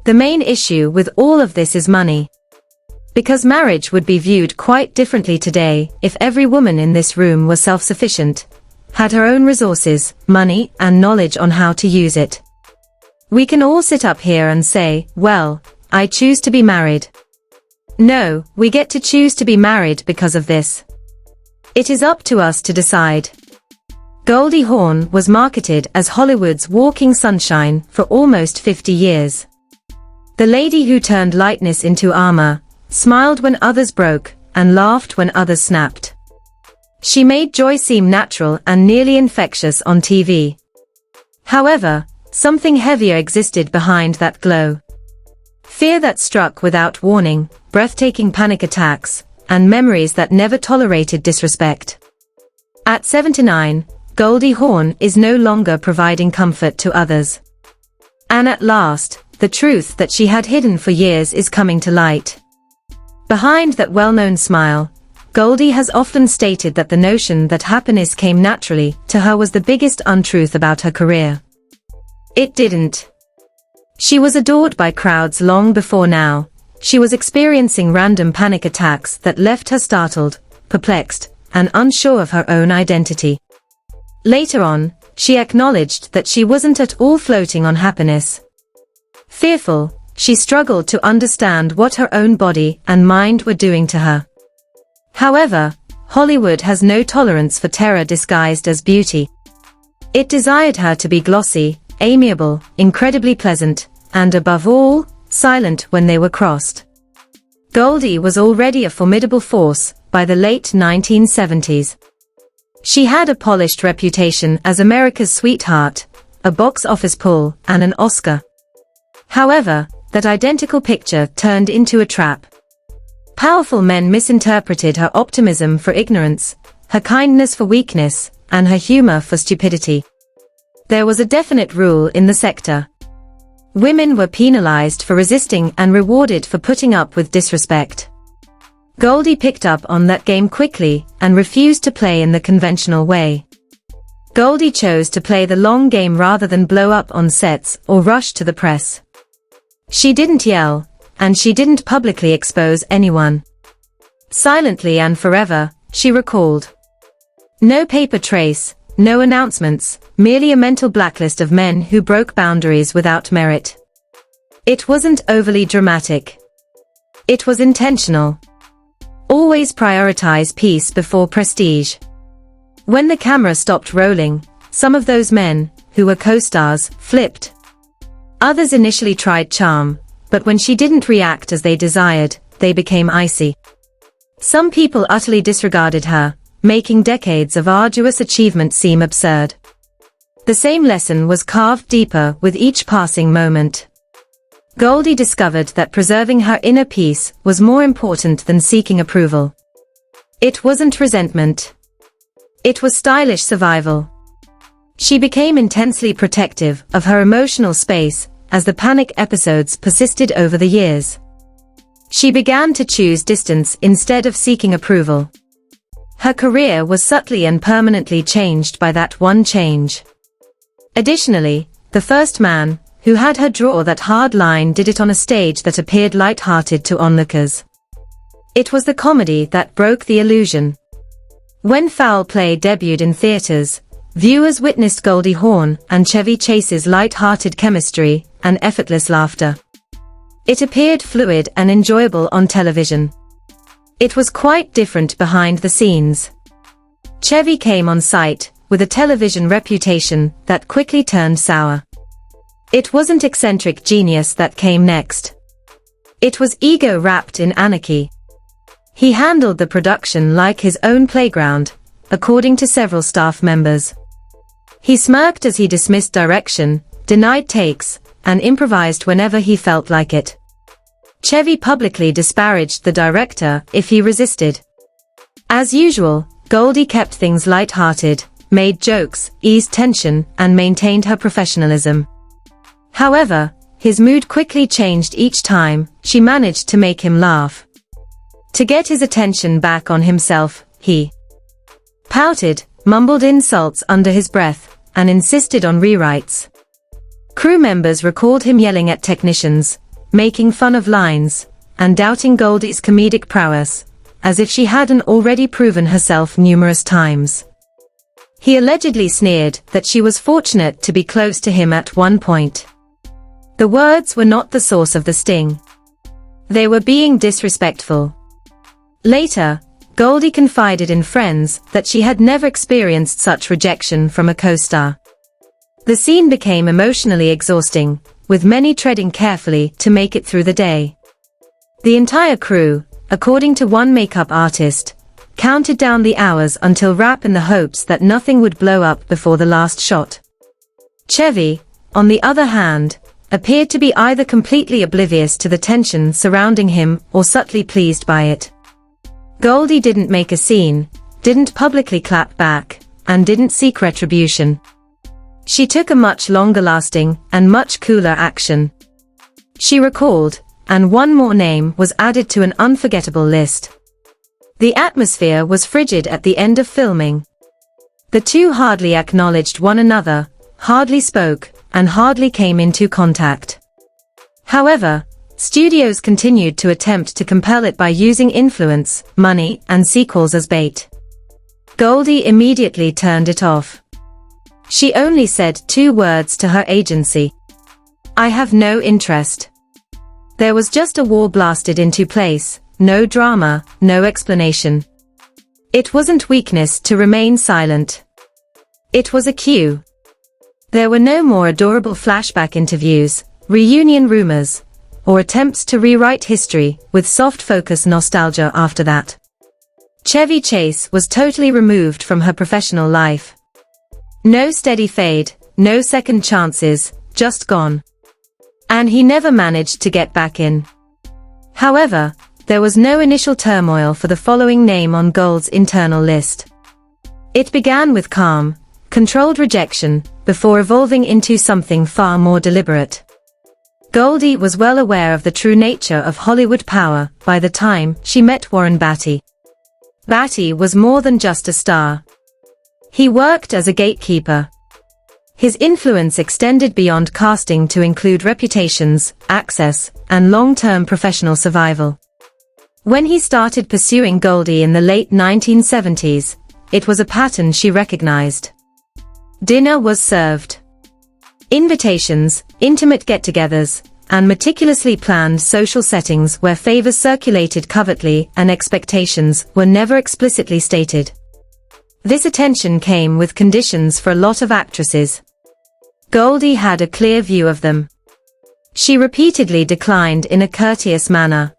The main issue with all of this is money. Because marriage would be viewed quite differently today if every woman in this room was self-sufficient, had her own resources, money, and knowledge on how to use it. We can all sit up here and say, well, I choose to be married. No, we get to choose to be married because of this. It is up to us to decide. Goldie Hawn was marketed as Hollywood's walking sunshine for almost 50 years. The lady who turned lightness into armor, smiled when others broke, and laughed when others snapped. She made joy seem natural and nearly infectious on TV. However, something heavier existed behind that glow. Fear that struck without warning, breathtaking panic attacks, and memories that never tolerated disrespect. At 79, Goldie Hawn is no longer providing comfort to others. And at last, the truth that she had hidden for years is coming to light. Behind that well-known smile, Goldie has often stated that the notion that happiness came naturally to her was the biggest untruth about her career. It didn't. She was adored by crowds long before now. She was experiencing random panic attacks that left her startled, perplexed, and unsure of her own identity. Later on, she acknowledged that she wasn't at all floating on happiness. Fearful, she struggled to understand what her own body and mind were doing to her. However, Hollywood has no tolerance for terror disguised as beauty. It desired her to be glossy, amiable, incredibly pleasant, and above all, silent when they were crossed. Goldie was already a formidable force by the late 1970s. She had a polished reputation as America's sweetheart, a box office pull, and an Oscar. However, that identical picture turned into a trap. Powerful men misinterpreted her optimism for ignorance, her kindness for weakness, and her humor for stupidity. There was a definite rule in the sector. Women were penalized for resisting and rewarded for putting up with disrespect. Goldie picked up on that game quickly and refused to play in the conventional way. Goldie chose to play the long game rather than blow up on sets or rush to the press. She didn't yell, and she didn't publicly expose anyone. Silently and forever, she recalled. No paper trace, no announcements, merely a mental blacklist of men who broke boundaries without merit. It wasn't overly dramatic. It was intentional. Always prioritize peace before prestige. When the camera stopped rolling, some of those men, who were co-stars, flipped. Others initially tried charm, but when she didn't react as they desired, they became icy. Some people utterly disregarded her, making decades of arduous achievement seem absurd. The same lesson was carved deeper with each passing moment. Goldie discovered that preserving her inner peace was more important than seeking approval. It wasn't resentment. It was stylish survival. She became intensely protective of her emotional space as the panic episodes persisted over the years. She began to choose distance instead of seeking approval. Her career was subtly and permanently changed by that one change. Additionally, the first man who had her draw that hard line did it on a stage that appeared light-hearted to onlookers. It was the comedy that broke the illusion. When Foul Play debuted in theaters, viewers witnessed Goldie Hawn and Chevy Chase's light-hearted chemistry and effortless laughter. It appeared fluid and enjoyable on television. It was quite different behind the scenes. Chevy came on sight with a television reputation that quickly turned sour. It wasn't eccentric genius that came next. It was ego wrapped in anarchy. He handled the production like his own playground, according to several staff members. He smirked as he dismissed direction, denied takes, and improvised whenever he felt like it. Chevy publicly disparaged the director if he resisted. As usual, Goldie kept things light-hearted, made jokes, eased tension, and maintained her professionalism. However, his mood quickly changed each time she managed to make him laugh. To get his attention back on himself, he pouted, mumbled insults under his breath, and insisted on rewrites. Crew members recalled him yelling at technicians, making fun of lines, and doubting Goldie's comedic prowess, as if she hadn't already proven herself numerous times. He allegedly sneered that she was fortunate to be close to him at one point. The words were not the source of the sting. They were being disrespectful. Later, Goldie confided in friends that she had never experienced such rejection from a co-star. The scene became emotionally exhausting, with many treading carefully to make it through the day. The entire crew, according to one makeup artist, counted down the hours until wrap in the hopes that nothing would blow up before the last shot. Chevy, on the other hand, appeared to be either completely oblivious to the tension surrounding him or subtly pleased by it. Goldie didn't make a scene, didn't publicly clap back, and didn't seek retribution. She took a much longer-lasting and much cooler action. She recalled, and one more name was added to an unforgettable list. The atmosphere was frigid at the end of filming. The two hardly acknowledged one another, hardly spoke, and hardly came into contact. However, studios continued to attempt to compel it by using influence, money, and sequels as bait. Goldie immediately turned it off. She only said 2 words to her agency. "I have no interest." There was just a wall blasted into place, no drama, no explanation. It wasn't weakness to remain silent. It was a cue. There were no more adorable flashback interviews, reunion rumors, or attempts to rewrite history with soft-focus nostalgia after that. Chevy Chase was totally removed from her professional life. No steady fade, no second chances, just gone. And he never managed to get back in. However, there was no initial turmoil for the following name on Gold's internal list. It began with calm, controlled rejection, before evolving into something far more deliberate. Goldie was well aware of the true nature of Hollywood power by the time she met Warren Beatty. Beatty was more than just a star. He worked as a gatekeeper. His influence extended beyond casting to include reputations, access, and long-term professional survival. When he started pursuing Goldie in the late 1970s, it was a pattern she recognized. Dinner was served. Invitations, intimate get-togethers, and meticulously planned social settings where favors circulated covertly and expectations were never explicitly stated. This attention came with conditions for a lot of actresses. Goldie had a clear view of them. She repeatedly declined in a courteous manner.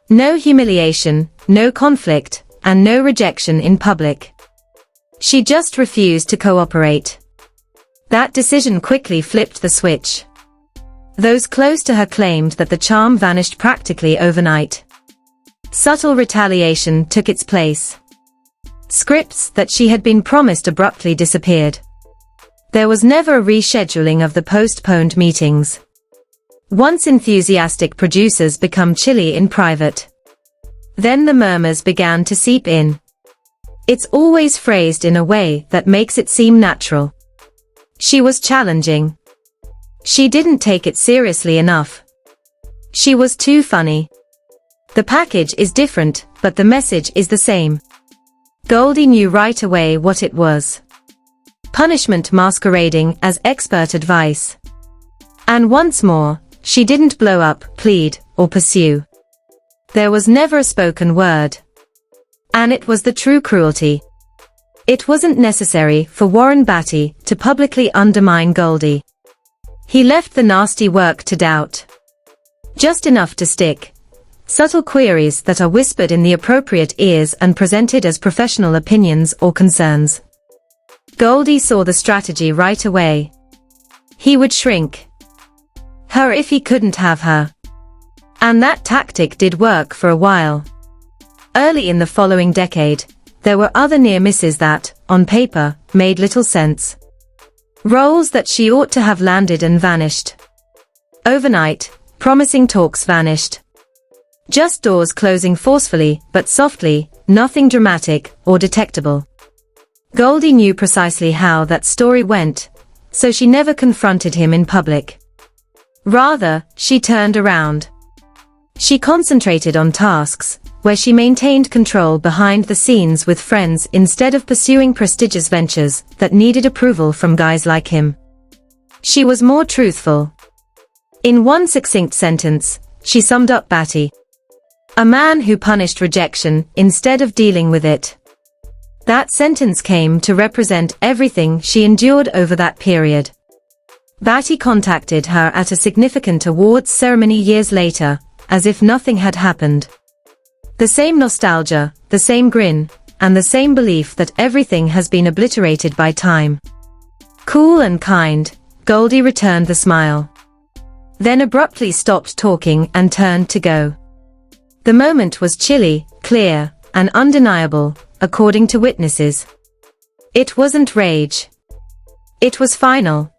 No humiliation, no conflict, and no rejection in public. She just refused to cooperate. That decision quickly flipped the switch. Those close to her claimed that the charm vanished practically overnight. Subtle retaliation took its place. Scripts that she had been promised abruptly disappeared. There was never a rescheduling of the postponed meetings. Once enthusiastic producers become chilly in private, then the murmurs began to seep in. It's always phrased in a way that makes it seem natural. She was challenging. She didn't take it seriously enough. She was too funny. The package is different, but the message is the same. Goldie knew right away what it was. Punishment masquerading as expert advice. And once more, she didn't blow up, plead, or pursue. There was never a spoken word. And it was the true cruelty. It wasn't necessary for Warren Beatty to publicly undermine Goldie. He left the nasty work to doubt. Just enough to stick. Subtle queries that are whispered in the appropriate ears and presented as professional opinions or concerns. Goldie saw the strategy right away. He would shrink her if he couldn't have her. And that tactic did work for a while. Early in the following decade, there were other near misses that, on paper, made little sense. Roles that she ought to have landed and vanished. Overnight, promising talks vanished. Just doors closing forcefully, but softly, nothing dramatic or detectable. Goldie knew precisely how that story went, so she never confronted him in public. Rather, she turned around. She concentrated on tasks, where she maintained control behind the scenes with friends instead of pursuing prestigious ventures that needed approval from guys like him. She was more truthful. In one succinct sentence, she summed up Batty. A man who punished rejection instead of dealing with it. That sentence came to represent everything she endured over that period. Batty contacted her at a significant awards ceremony years later, as if nothing had happened. The same nostalgia, the same grin, and the same belief that everything has been obliterated by time. Cool and kind, Goldie returned the smile. Then abruptly stopped talking and turned to go. The moment was chilly, clear, and undeniable, according to witnesses. It wasn't rage. It was final.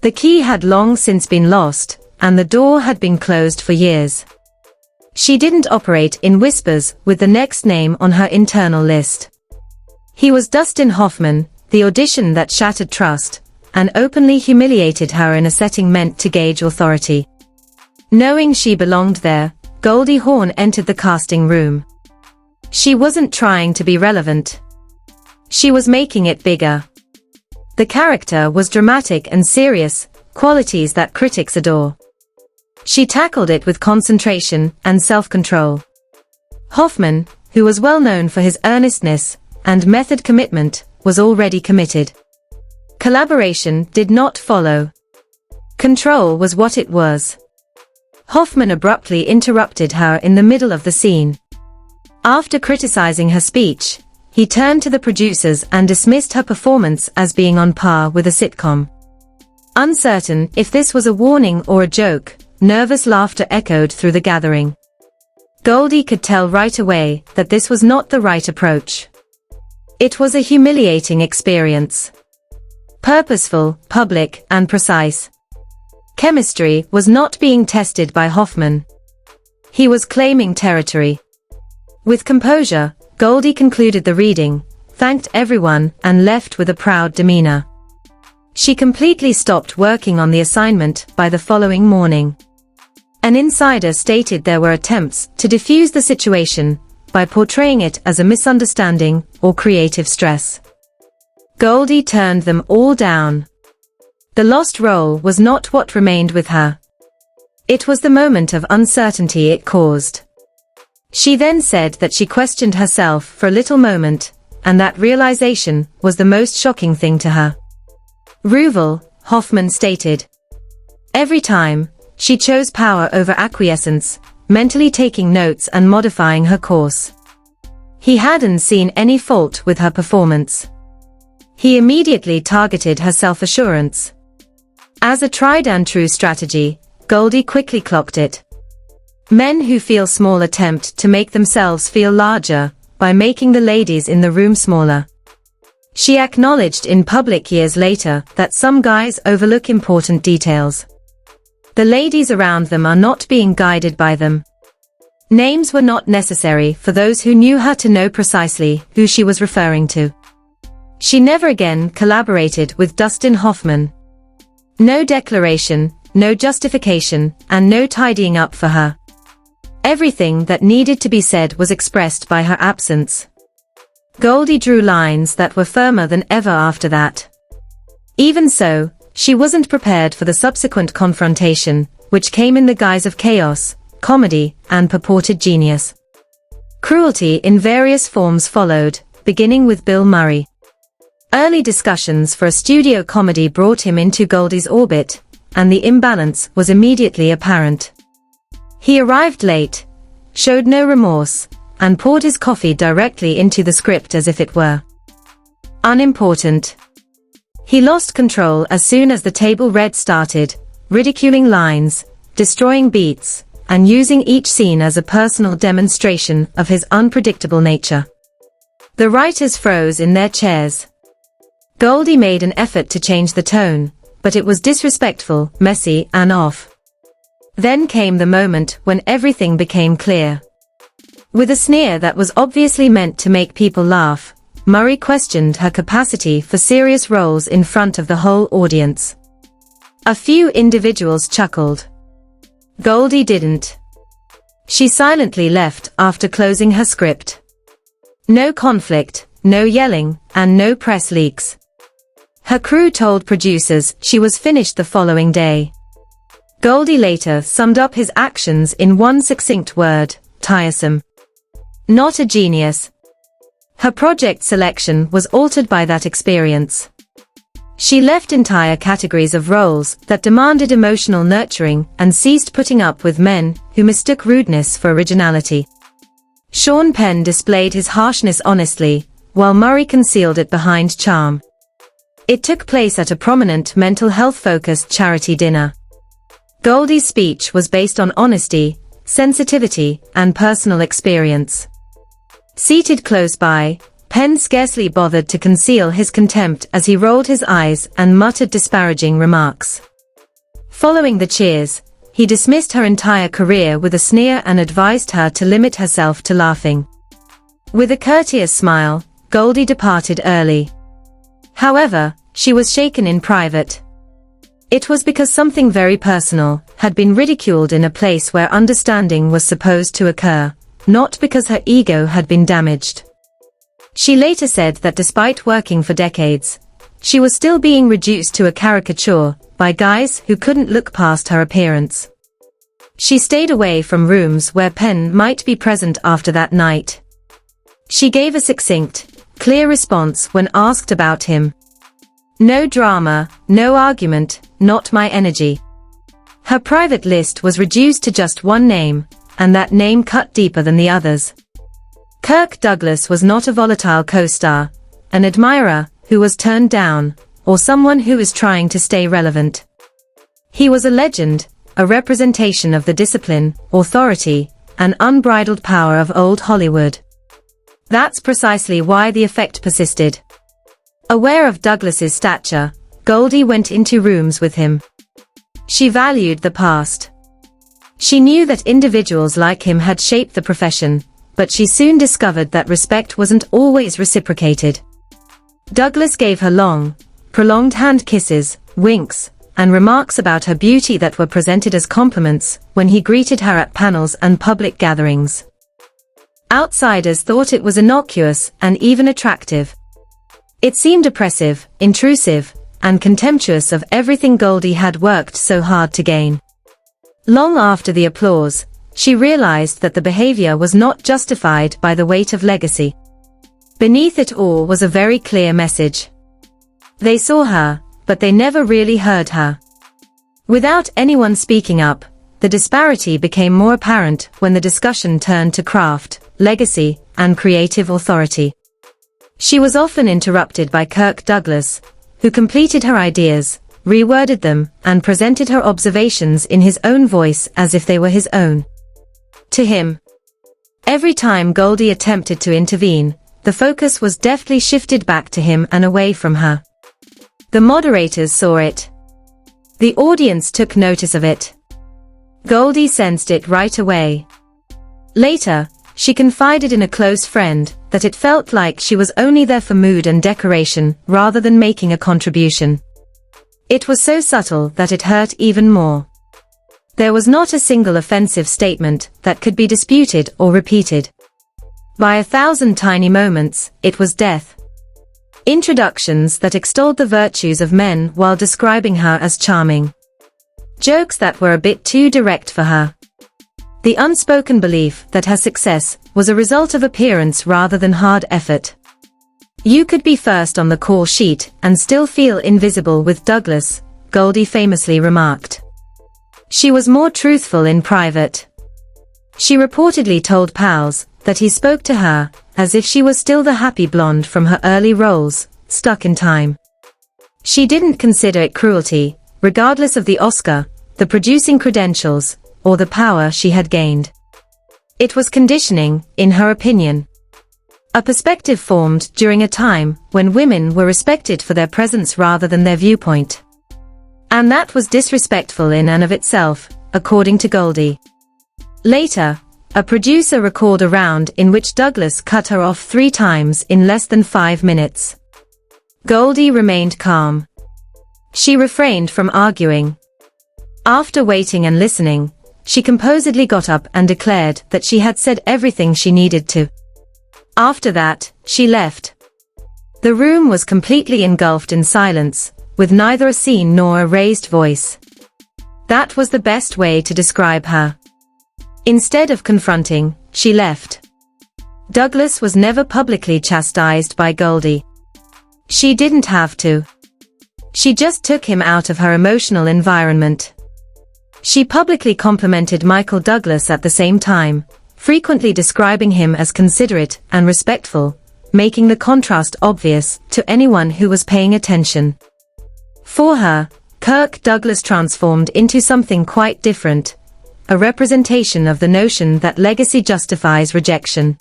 The key had long since been lost, and the door had been closed for years. She didn't operate in whispers with the next name on her internal list. He was Dustin Hoffman, the audition that shattered trust, and openly humiliated her in a setting meant to gauge authority. Knowing she belonged there, Goldie Hawn entered the casting room. She wasn't trying to be relevant. She was making it bigger. The character was dramatic and serious, qualities that critics adore. She tackled it with concentration and self-control. Hoffman, who was well known for his earnestness and method commitment, was already committed. Collaboration did not follow. Control was what it was. Hoffman abruptly interrupted her in the middle of the scene. After criticizing her speech, he turned to the producers and dismissed her performance as being on par with a sitcom. Uncertain if this was a warning or a joke, nervous laughter echoed through the gathering. Goldie could tell right away that this was not the right approach. It was a humiliating experience. Purposeful, public, and precise. Chemistry was not being tested by Hoffman. He was claiming territory. With composure, Goldie concluded the reading, thanked everyone, and left with a proud demeanor. She completely stopped working on the assignment by the following morning. An insider stated there were attempts to defuse the situation by portraying it as a misunderstanding or creative stress. Goldie turned them all down. The lost role was not what remained with her. It was the moment of uncertainty it caused. She then said that she questioned herself for a little moment, and that realization was the most shocking thing to her. Ruval, Hoffman stated. Every time, she chose power over acquiescence, mentally taking notes and modifying her course. He hadn't seen any fault with her performance. He immediately targeted her self-assurance. As a tried-and-true strategy, Goldie quickly clocked it. Men who feel small attempt to make themselves feel larger by making the ladies in the room smaller. She acknowledged in public years later that some guys overlook important details. The ladies around them are not being guided by them. Names were not necessary for those who knew her to know precisely who she was referring to. She never again collaborated with Dustin Hoffman. No declaration, no justification, and no tidying up for her. Everything that needed to be said was expressed by her absence. Goldie drew lines that were firmer than ever after that. Even so, she wasn't prepared for the subsequent confrontation, which came in the guise of chaos, comedy, and purported genius. Cruelty in various forms followed, beginning with Bill Murray. Early discussions for a studio comedy brought him into Goldie's orbit, and the imbalance was immediately apparent. He arrived late, showed no remorse, and poured his coffee directly into the script as if it were unimportant. He lost control as soon as the table read started, ridiculing lines, destroying beats, and using each scene as a personal demonstration of his unpredictable nature. The writers froze in their chairs. Goldie made an effort to change the tone, but it was disrespectful, messy, and off. Then came the moment when everything became clear. With a sneer that was obviously meant to make people laugh, Murray questioned her capacity for serious roles in front of the whole audience. A few individuals chuckled. Goldie didn't. She silently left after closing her script. No conflict, no yelling, and no press leaks. Her crew told producers she was finished the following day. Goldie later summed up his actions in one succinct word: tiresome. Not a genius. Her project selection was altered by that experience. She left entire categories of roles that demanded emotional nurturing and ceased putting up with men who mistook rudeness for originality. Sean Penn displayed his harshness honestly, while Murray concealed it behind charm. It took place at a prominent mental health-focused charity dinner. Goldie's speech was based on honesty, sensitivity, and personal experience. Seated close by, Penn scarcely bothered to conceal his contempt as he rolled his eyes and muttered disparaging remarks. Following the cheers, he dismissed her entire career with a sneer and advised her to limit herself to laughing. With a courteous smile, Goldie departed early. However, she was shaken in private. It was because something very personal had been ridiculed in a place where understanding was supposed to occur, not because her ego had been damaged. She later said that despite working for decades, she was still being reduced to a caricature by guys who couldn't look past her appearance. She stayed away from rooms where Penn might be present after that night. She gave a succinct, clear response when asked about him. No drama, no argument, not my energy. Her private list was reduced to just one name, and that name cut deeper than the others. Kirk Douglas was not a volatile co-star, an admirer who was turned down, or someone who was trying to stay relevant. He was a legend, a representation of the discipline, authority, and unbridled power of old Hollywood. That's precisely why the effect persisted. Aware of Douglas's stature, Goldie went into rooms with him. She valued the past. She knew that individuals like him had shaped the profession, but she soon discovered that respect wasn't always reciprocated. Douglas gave her long, prolonged hand kisses, winks, and remarks about her beauty that were presented as compliments when he greeted her at panels and public gatherings. Outsiders thought it was innocuous and even attractive. It seemed oppressive, intrusive, and contemptuous of everything Goldie had worked so hard to gain. Long after the applause, she realized that the behavior was not justified by the weight of legacy. Beneath it all was a very clear message. They saw her, but they never really heard her. Without anyone speaking up, the disparity became more apparent when the discussion turned to craft, legacy, and creative authority. She was often interrupted by Kirk Douglas, who completed her ideas, reworded them, and presented her observations in his own voice as if they were his own. To him, every time Goldie attempted to intervene, the focus was deftly shifted back to him and away from her. The moderators saw it. The audience took notice of it. Goldie sensed it right away. Later, she confided in a close friend that it felt like she was only there for mood and decoration rather than making a contribution. It was so subtle that it hurt even more. There was not a single offensive statement that could be disputed or repeated. By 1,000 tiny moments, it was death. Introductions that extolled the virtues of men while describing her as charming. Jokes that were a bit too direct for her. The unspoken belief that her success was a result of appearance rather than hard effort. You could be first on the call sheet and still feel invisible with Douglas, Goldie famously remarked. She was more truthful in private. She reportedly told pals that he spoke to her as if she was still the happy blonde from her early roles, stuck in time. She didn't consider it cruelty, regardless of the Oscar, the producing credentials, or the power she had gained. It was conditioning, in her opinion. A perspective formed during a time when women were respected for their presence rather than their viewpoint. And that was disrespectful in and of itself, according to Goldie. Later, a producer recalled a round in which Douglas cut her off 3 times in less than 5 minutes. Goldie remained calm. She refrained from arguing. After waiting and listening, she composedly got up and declared that she had said everything she needed to. After that, she left. The room was completely engulfed in silence, with neither a scene nor a raised voice. That was the best way to describe her. Instead of confronting, she left. Douglas was never publicly chastised by Goldie. She didn't have to. She just took him out of her emotional environment. She publicly complimented Michael Douglas at the same time, frequently describing him as considerate and respectful, making the contrast obvious to anyone who was paying attention. For her, Kirk Douglas transformed into something quite different, a representation of the notion that legacy justifies rejection.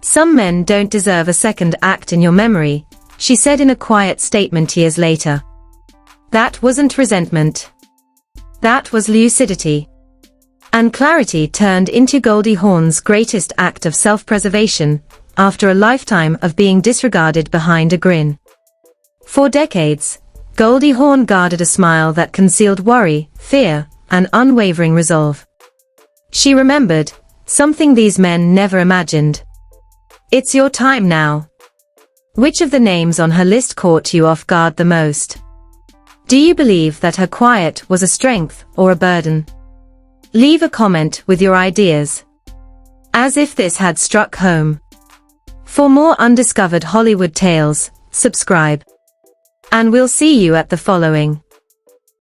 "Some men don't deserve a second act in your memory," she said in a quiet statement years later. That wasn't resentment. That was lucidity. And clarity turned into Goldie Hawn's greatest act of self-preservation, after a lifetime of being disregarded behind a grin. For decades, Goldie Hawn guarded a smile that concealed worry, fear, and unwavering resolve. She remembered something these men never imagined. "It's your time now." Which of the names on her list caught you off guard the most? Do you believe that her quiet was a strength or a burden? Leave a comment with your ideas. As if this had struck home. For more undiscovered Hollywood tales, subscribe. And we'll see you at the following.